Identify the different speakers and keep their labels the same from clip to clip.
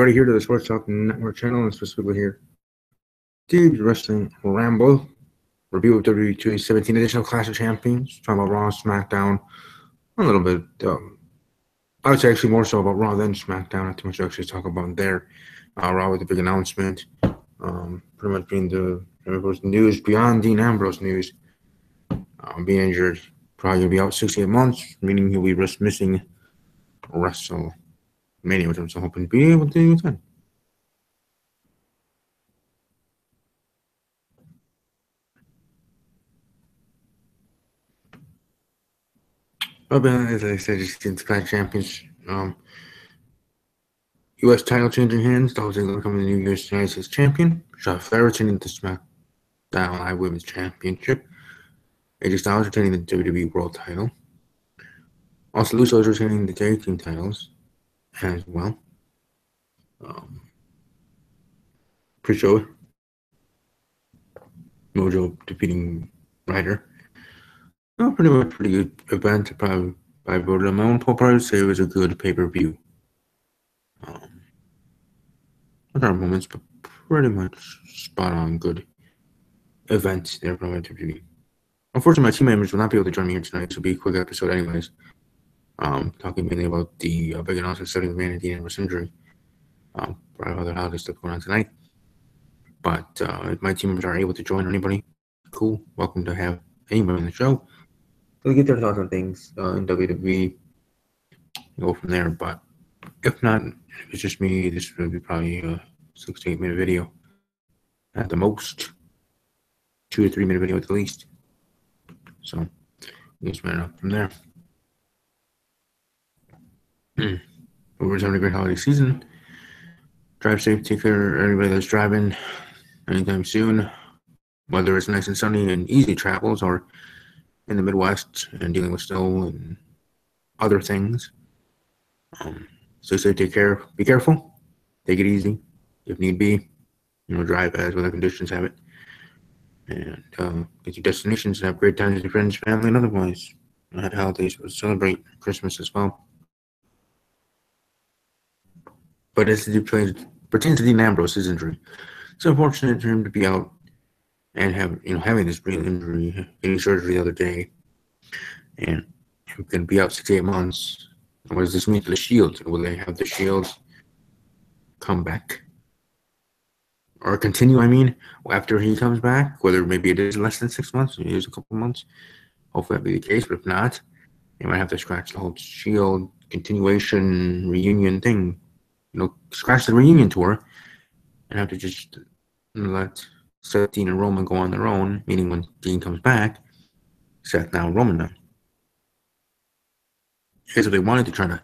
Speaker 1: everybody here to the Sports Talk Network channel, and specifically here, Dude Wrestling Ramble, review of WWE 2K17 edition of Clash of Champions, talking about Raw, SmackDown, a little bit, I would say actually more so about Raw than SmackDown, not too much to actually talk about there. Raw with the big announcement, pretty much being the news beyond Dean Ambrose news, being injured, probably going to be out 68 months, meaning he'll be risk missing WrestleMania, which I'm so hoping to be able to do then. But as I said, just since Clash Champions, U.S. title changing hands, Dolph Ziggler becoming the new U.S. United States champion. Charlotte Flair retaining the SmackDown Live Women's Championship. AJ Styles retaining the WWE World title. Also, Usos retaining the tag team titles as well. Pre-show, Mojo defeating Ryder. Pretty much pretty good event. Probably by voted on my own poll. Probably say it was a good pay-per-view. There are moments, but pretty much spot on good events there from WWE. Unfortunately, my team members will not be able to join me here tonight. This will be a quick episode, anyways. Talking mainly about the big announcement setting the man Dean Ambrose injury. Probably other holiday stuff going on tonight. But if my team members are able to join, or anybody, cool. Welcome to have anybody in the show. They'll get their thoughts on things in WWE. Go from there. But if not, if it's just me, this will be probably a 6 to 8 minute video at the most. 2 to 3 minute video at the least. So we'll just man up from there. We're having a great holiday season. Drive safe, take care of everybody that's driving anytime soon, whether it's nice and sunny and easy travels or in the Midwest and dealing with snow and other things. Stay safe, take care, be careful, take it easy if need be. Drive as weather conditions have it. And get your destinations and have great times with your friends, family, and otherwise. Have holidays, but celebrate Christmas as well. But as it pertains to Dean Ambrose's injury, it's unfortunate for him to be out and having this real injury, getting surgery the other day, and him going to be out 6 to 8 months. And what does this mean for the Shield? Will they have the Shield come back? Or continue, after he comes back, whether maybe it is less than 6 months, maybe it is a couple months. Hopefully that'll be the case, but if not, they might have to scratch the whole Shield continuation reunion thing. Scratch the reunion tour and have to just let Seth, Dean, and Roman go on their own, meaning when Dean comes back, Seth now, Roman now. Here's what they wanted to try to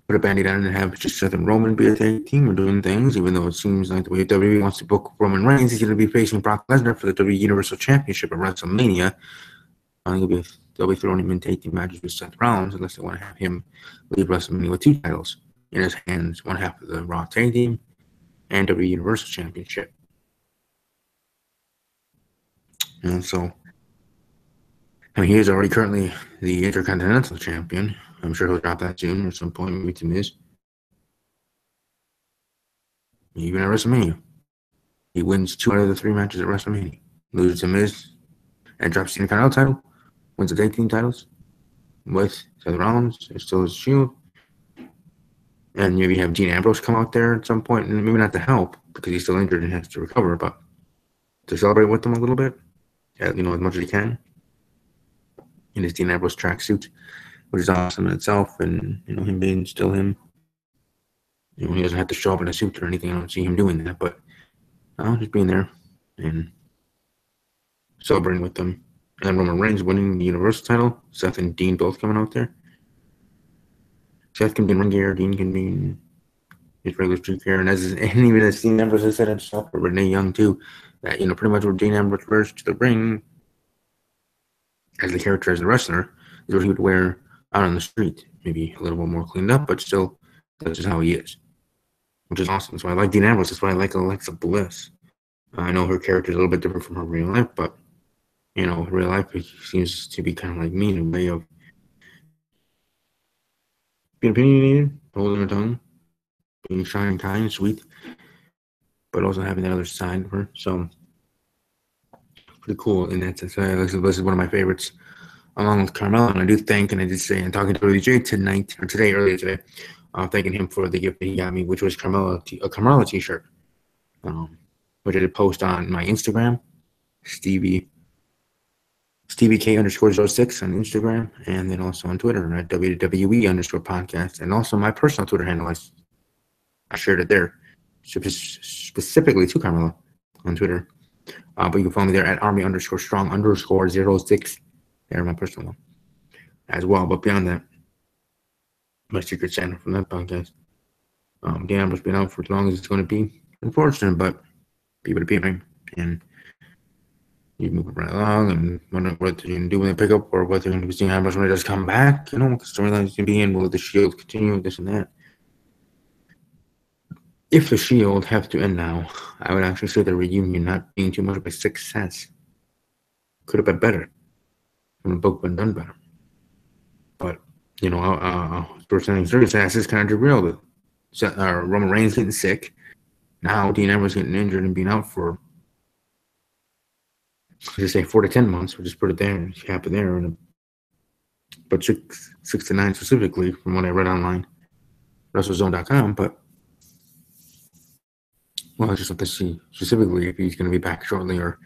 Speaker 1: put a Band-Aid on and have just Seth and Roman be a tag team or doing things, even though it seems like the way WWE wants to book Roman Reigns, he's going to be facing Brock Lesnar for the WWE Universal Championship at WrestleMania. They'll be throwing him in tag team matches with Seth Rollins unless they want to have him leave WrestleMania with 2 titles in his hands, one half of the Raw tag team and WWE Universal Championship. And so, he is already currently the Intercontinental Champion. I'm sure he'll drop that soon or some point, maybe to Miz. Even at WrestleMania. He wins 2 out of the 3 matches at WrestleMania. Loses to Miz and drops the Intercontinental title. Wins the tag team titles with Seth Rollins. There's still his Shield. And maybe have Dean Ambrose come out there at some point, and maybe not to help because he's still injured and has to recover, but to celebrate with him a little bit, as much as he can, in his Dean Ambrose tracksuit, which is awesome in itself. And him being still him, he doesn't have to show up in a suit or anything. I don't see him doing that, but just being there and celebrating with them. And then Roman Reigns winning the Universal title. Seth and Dean both coming out there. Seth can be in ring gear, Dean can be in his regular street gear, and even as Dean Ambrose has said himself, or Renee Young too, that pretty much where Dean Ambrose wears to the ring as the character, as the wrestler, is what he would wear out on the street. Maybe a little bit more cleaned up, but still, that's just how he is, which is awesome. So I like Dean Ambrose. That's why I like Alexa Bliss. I know her character is a little bit different from her real life, but real life it seems to be kind of like me in a way of being opinionated, holding her tongue, being shy and kind and sweet, but also having that other side of her. So pretty cool in that sense. This is one of my favorites, along with Carmelo. And I do thank, and I did say, and talking to WJ tonight or today, earlier today, thanking him for the gift that he got me, which was a Carmelo t-shirt, which I did post on my Instagram, Stevie K_06 on Instagram, and then also on Twitter at WWE_podcast, and also my personal Twitter handle. I shared it there, specifically to Carmelo on Twitter. But you can follow me there at Army_strong_06. There, my personal one as well. But beyond that, my secret channel from that podcast. The Amber's been out for as long as it's going to be. Unfortunate, but people to people, and you move right along and wonder what they're going to do when they pick up, or what they're going to be seeing how much when it does come back. You know, what the storyline's going to be in. Will the Shield continue? This and that. If the Shield have to end now, I would actually say the reunion not being too much of a success. Could have been better. When the book been done better. But, you know, presenting circumstances is kind of derailed. Roman Reigns getting sick. Now Dean Ambrose getting injured and being out for, let's say, 4 to 10 months. We'll just put it there. It's happened there. But 6 to 9 specifically, from what I read online, WrestleZone.com. But, well, I just have to see specifically if he's going to be back shortly or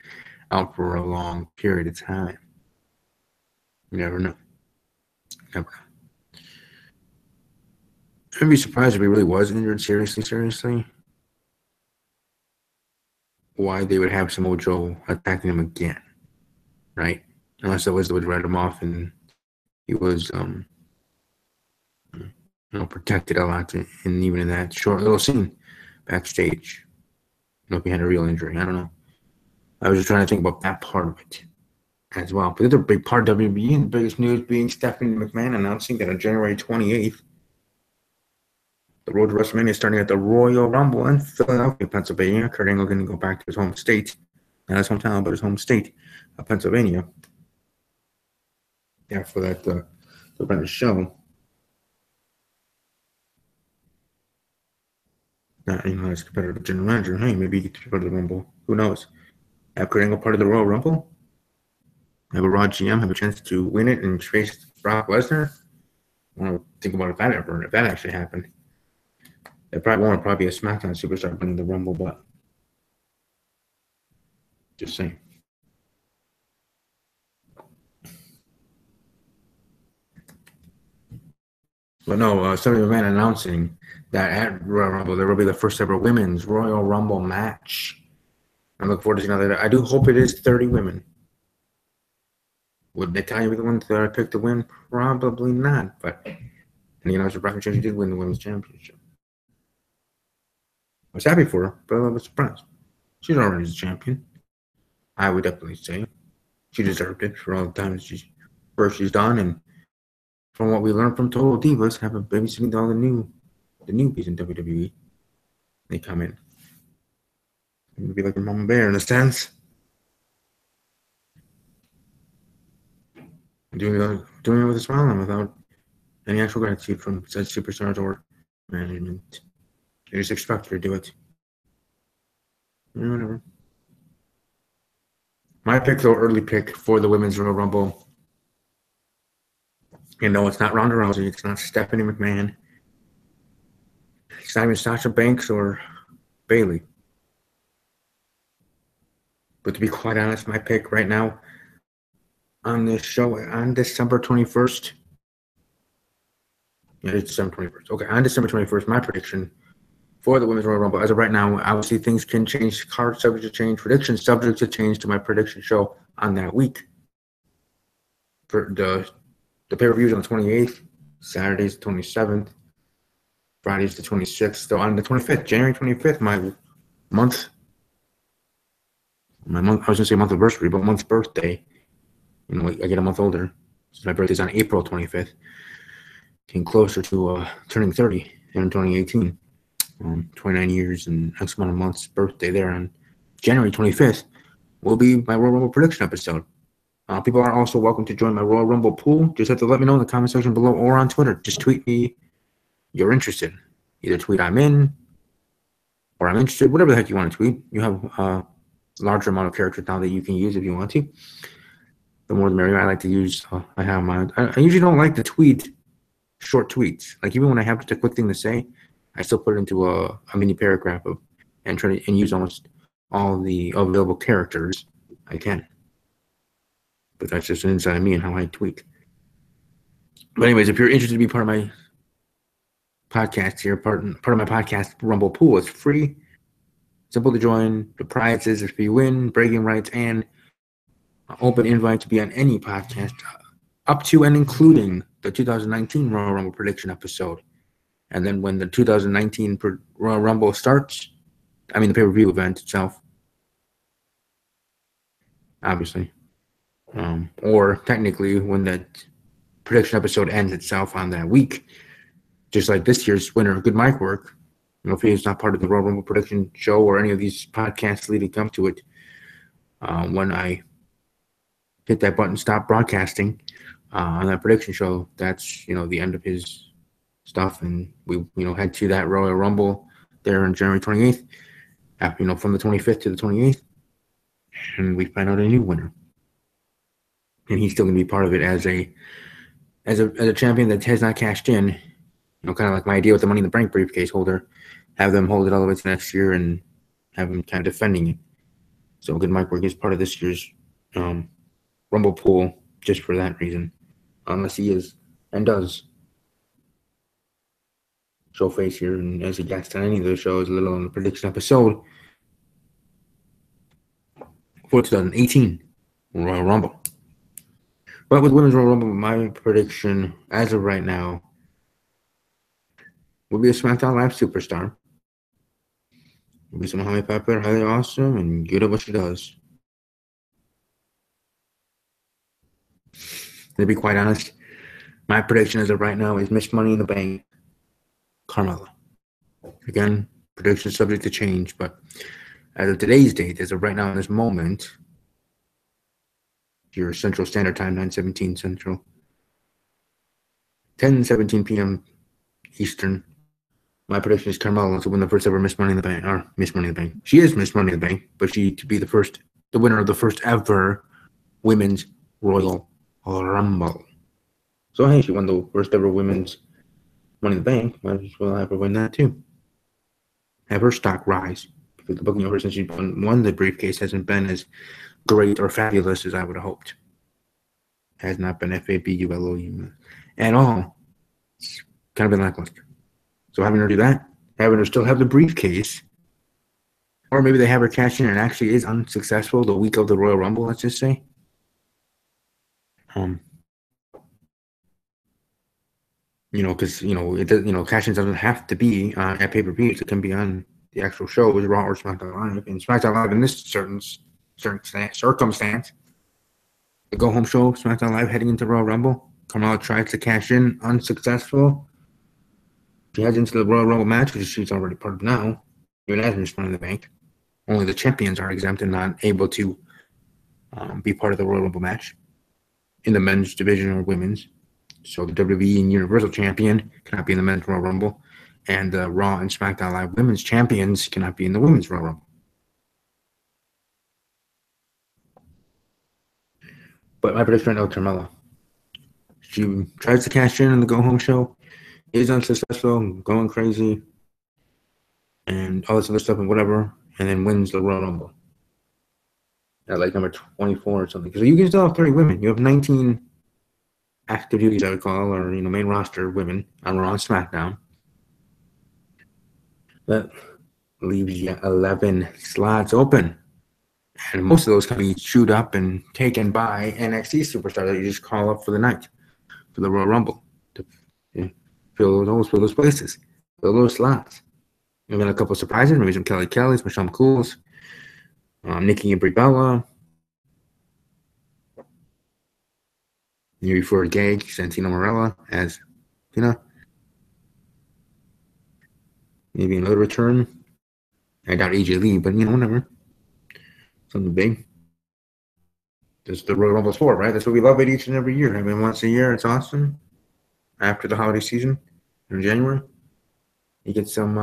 Speaker 1: out for a long period of time. You never know. Never know. I'd be surprised if he really was injured seriously. Why they would have Samoa Joe attacking him again, right? Unless it was they would write him off and he was, protected a lot, and even in that short little scene backstage, if he had a real injury, I don't know. I was just trying to think about that part of it as well. But the other big part of WWE, and the biggest news being Stephanie McMahon announcing that on January 28th, the road to WrestleMania is starting at the Royal Rumble in Philadelphia, Pennsylvania. Kurt Angle going to go back to his home state. Not his hometown, but his home state of Pennsylvania. Yeah, for that to run the show. Not, as competitive general manager. Hey, maybe you get to go to the Rumble. Who knows? Have Kurt Angle part of the Royal Rumble? Have a Raw GM have a chance to win it and face Brock Lesnar? I want to think about if that actually happened. It probably won't. Probably be a SmackDown superstar winning the Rumble, but just saying. But no, Stephanie McMahon announcing that at Royal Rumble there will be the first ever women's Royal Rumble match. I look forward to seeing that. I do hope it is 30 women. Would Natalya be the one that I picked to win? Probably not. But, and as a bracket, she did win the women's championship. I was happy for her, but I was surprised. She's already the champion. I would definitely say she deserved it for all the time she's done, and from what we learned from Total Divas, have babysitting all the newbies in WWE. They come in. It'd be like a mama bear in a sense. Doing it with a smile and without any actual gratitude from such superstars or management. They just expect her to do it. Whatever. My pick, though, early pick for the Women's Royal Rumble. It's not Ronda Rousey. It's not Stephanie McMahon. It's not even Sasha Banks or Bayley. But to be quite honest, my pick right now on this show on December 21st. Yeah, it's December 21st. Okay, on December 21st, my prediction for the Women's Royal Rumble. As of right now, obviously things can change. Cards subject to change. Predictions subject to change to my prediction show on that week. For the pay-per-view is on the 28th. Saturday's the 27th. Friday's the 26th. So on the 25th, January 25th, my month, I was going to say month anniversary, but month's birthday. I get a month older. So my birthday's on April 25th. Getting closer to turning 30 in 2018. 29 years and X amount of months birthday there on January 25th will be my Royal Rumble prediction episode. People are also welcome to join my Royal Rumble pool. Just have to let me know in the comment section below or on Twitter. Just tweet me you're interested. Either tweet I'm in or I'm interested, whatever the heck you want to tweet. You have a larger amount of characters now that you can use if you want to. The more the merrier. I like to use, I have my, I usually don't like to tweet short tweets. Like even when I have just a quick thing to say, I still put it into a mini paragraph and try to use almost all the available characters I can. But that's just an insight of me and how I tweet. But anyways, if you're interested to be part of my podcast here, part of my podcast Rumble pool, it's free, simple to join. The prizes if you win, bragging rights, and open invite to be on any podcast up to and including the 2019 Royal Rumble prediction episode. And then when the 2019 Royal Rumble starts, I mean the pay-per-view event itself, obviously, or technically when that prediction episode ends itself on that week, just like this year's winner of Good Mic Work, if he's not part of the Royal Rumble prediction show or any of these podcasts leading up to it, when I hit that button, stop broadcasting on that prediction show, that's, the end of his stuff. And we, head to that Royal Rumble there on January 28th, from the 25th to the 28th, and we find out a new winner. And he's still going to be part of it as a champion that has not cashed in. Kind of like my idea with the Money in the Bank briefcase holder, have them hold it all the way to next year and have him kind of defending it. So Good Mic Work is part of this year's Rumble pool just for that reason, unless he is and does show face here and as he gets on any of those shows, a little on the prediction episode for 2018 Royal Rumble. But with Women's Royal Rumble, my prediction as of right now will be a SmackDown Live superstar. Will be someone highly popular, highly awesome, and good at what she does. To be quite honest, my prediction as of right now is Miss Money in the Bank, Carmella. Again, prediction subject to change, but as of today's date, as of right now in this moment, your Central Standard Time, 9:17 Central, 10:17 p.m. Eastern, my prediction is Carmella to win the first ever Miss Money in the Bank, or Miss Money in the Bank. She is Miss Money in the Bank, but she to be the winner of the first ever Women's Royal Rumble. So hey, she won the first ever Women's Money in the Bank. Might as well have her win that too. Have her stock rise, because the booking of her since she won the briefcase hasn't been as great or fabulous as I would have hoped. Has not been FABULOU at all. It's kind of been lackluster. So having her do that, having her still have the briefcase, or maybe they have her cash in and actually is unsuccessful the week of the Royal Rumble, let's just say. Because it does, cash-ins doesn't have to be at pay-per-views. It can be on the actual show, with Raw or SmackDown Live. And SmackDown Live in this certain circumstance, the go-home show, SmackDown Live heading into Royal Rumble, Carmella tries to cash in, unsuccessful. She heads into the Royal Rumble match, which she's already part of now, even as Miss Money in the Bank. Only the champions are exempt and not able to be part of the Royal Rumble match in the men's division or women's. So the WWE and Universal Champion cannot be in the men's Royal Rumble, and the Raw and SmackDown Live women's champions cannot be in the women's Royal Rumble. But my prediction right now, Carmella. She tries to cash in on the go-home show, is unsuccessful, going crazy, and all this other stuff and whatever, and then wins the Royal Rumble at like number 24 or something. Because you can still have 30 women. You have 19 active duties, I would call, or main roster women on Raw and SmackDown. That leaves you 11 slots open. And most of those can be chewed up and taken by NXT superstars that you just call up for the night, for the Royal Rumble, to fill those places, fill those slots. And then a couple of surprises, maybe some Kelly Kellys, Michelle McCool's, Nikki and Brie Bella. Maybe for a gag, Santino Marella as Tina. Maybe another return. I doubt AJ Lee, but whatever. Something big. That's the Royal Rumble for, right? That's what we love it each and every year. I mean, once a year, it's awesome. After the holiday season in January. You get some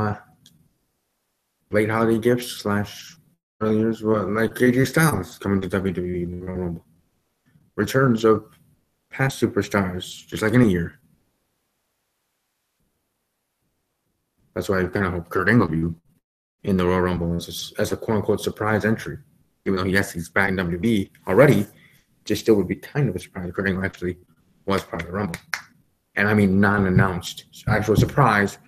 Speaker 1: late holiday gifts / early years, like AJ Styles coming to WWE in the Royal Rumble. Returns of past superstars, just like in a year. That's why I kind of hope Kurt Angle be in the Royal Rumble as a quote-unquote surprise entry. Even though he's back in WWE already, just still would be kind of a surprise. Kurt Angle actually was part of the Rumble. And I mean non-announced, actual surprise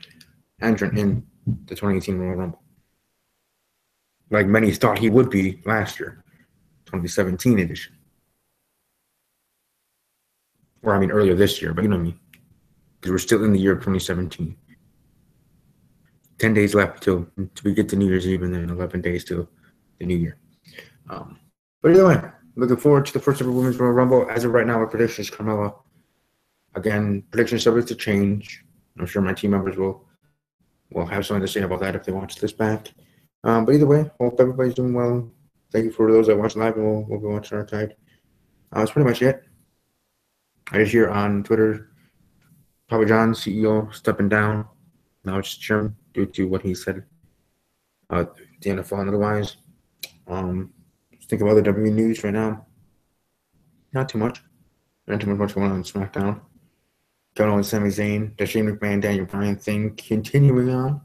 Speaker 1: entrant in the 2018 Royal Rumble. Like many thought he would be last year, 2017 edition. Or I mean earlier this year, but you know what I mean. Because we're still in the year of 2017. 10 days left till we get to New Year's Eve, and then 11 days till the New Year. But either way, looking forward to the first ever Women's Royal Rumble. As of right now, our prediction is Carmella. Again, prediction subject to change. I'm sure my team members will have something to say about that if they watch this back. But either way, hope everybody's doing well. Thank you for those that watch live, and we'll be watching archived. That's pretty much it. I just hear on Twitter, Papa John, CEO, stepping down. Now it's chairman due to what he said the NFL and otherwise. Just think of other WWE news right now. Not too much. Not too much going on SmackDown. Kevin Owens, Sami Zayn, the Shane McMahon, Daniel Bryan thing continuing on.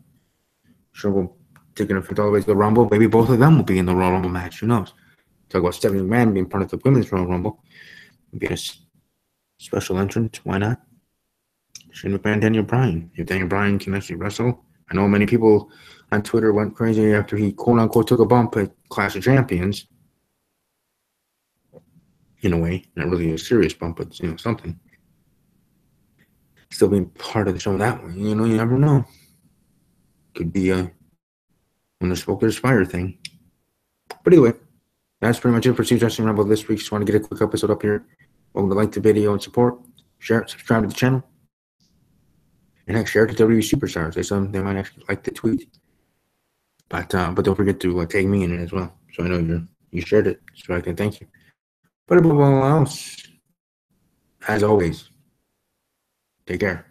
Speaker 1: Sure, we'll take it all the way to the Rumble. Maybe both of them will be in the Royal Rumble match. Who knows? Talk about Stephanie McMahon being part of the Women's Royal Rumble. Be a special entrant. Why not? Shane McMahon, Daniel Bryan. If Daniel Bryan can actually wrestle. I know many people on Twitter went crazy after he quote-unquote took a bump at Clash of Champions. In a way, not really a serious bump, but something. Still being part of the show that way. You never know. Could be when the smoke there's fire thing. But anyway, that's pretty much it for Steve's Wrestling Rumble this week. Just want to get a quick episode up here. Welcome to like the video and support. Share it, subscribe to the channel. And heck, share it to WWE Superstars. They might actually like the tweet. But don't forget to tag me in it as well. So I know you shared it, so I can thank you. But above all else, as always, take care.